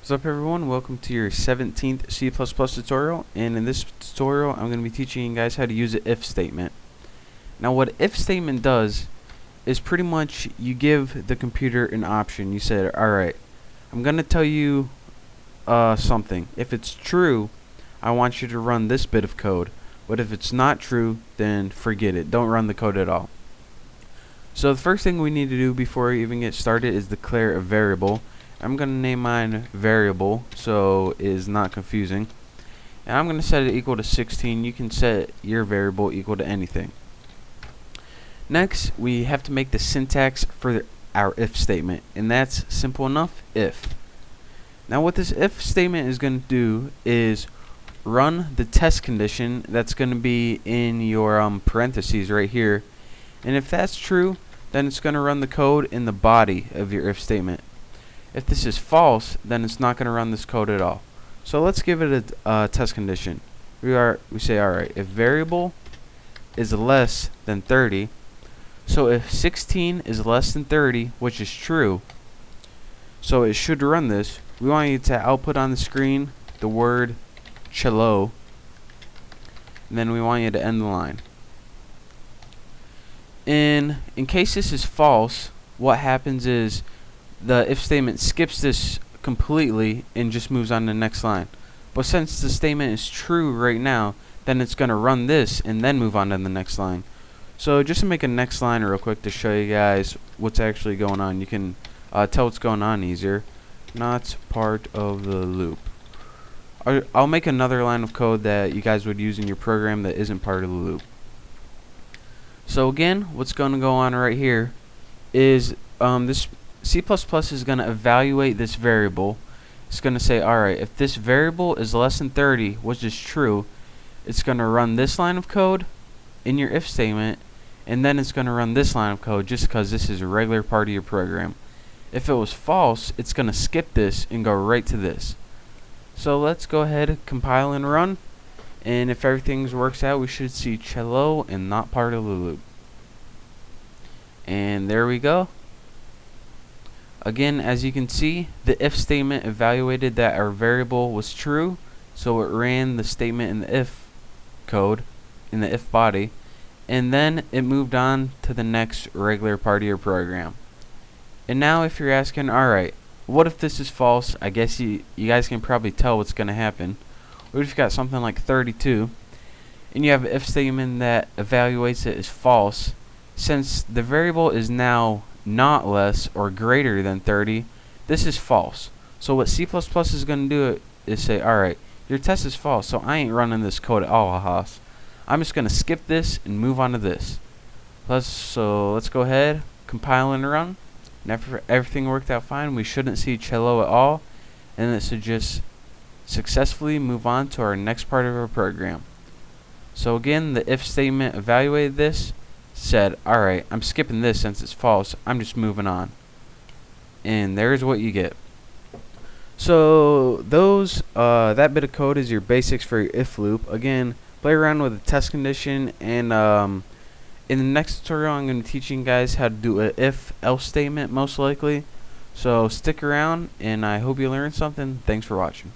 What's up everyone, welcome to your 17th C++ tutorial, and in this tutorial I'm going to be teaching you guys how to use an if statement. Now what an if statement does is pretty much you give the computer an option. You said, alright, I'm going to tell you something. If it's true, I want you to run this bit of code, but if it's not true, then forget it. Don't run the code at all. So the first thing we need to do before we even get started is declare a variable. I'm going to name mine variable so it is not confusing, and I'm going to set it equal to 16. You can set your variable equal to anything. Next, we have to make the syntax for our if statement, and that's simple enough, if. Now what this if statement is going to do is run the test condition that's going to be in your parentheses right here, and if that's true, then it's going to run the code in the body of your if statement. If this is false, then it's not going to run this code at all. So let's give it a test condition. We say, alright, if variable is less than 30, so if 16 is less than 30, which is true, so it should run this, we want you to output on the screen the word cello, and then we want you to end the line. In case this is false, what happens is the if statement skips this completely and just moves on to the next line. But since the statement is true right now, then it's going to run this and then move on to the next line. So just to make a next line real quick to show you guys what's actually going on, you can tell what's going on easier. Not part of the loop. I'll make another line of code that you guys would use in your program that isn't part of the loop. So again, what's going to go on right here is this C++ is going to evaluate this variable. It's going to say, alright, if this variable is less than 30, which is true, it's going to run this line of code in your if statement, and then it's going to run this line of code just because this is a regular part of your program. If it was false, it's going to skip this and go right to this. So let's go ahead, compile and run, and if everything works out, we should see cello and not part of the loop. And there we go. Again, as you can see, the if statement evaluated that our variable was true, so it ran the statement in the if code, in the if body, and then it moved on to the next regular part of your program. And now if you're asking, alright, what if this is false? I guess you guys can probably tell what's going to happen. What if you've got something like 32, and you have an if statement that evaluates it as false? Since the variable is now not less or greater than 30, this is false. So what C++ is going to do is say, alright, your test is false, so I ain't running this code at all, Haas. I'm just going to skip this and move on to this. So let's go ahead, compile and run. And after everything worked out fine, we shouldn't see cello at all, and it should just successfully move on to our next part of our program. So again, the if statement evaluated this, said, alright, I'm skipping this since it's false, I'm just moving on. And there's what you get. So those that bit of code is your basics for your if loop. Again, play around with the test condition, and in the next tutorial I'm going to be teaching you guys how to do a if-else statement most likely. So stick around, and I hope you learned something. Thanks for watching.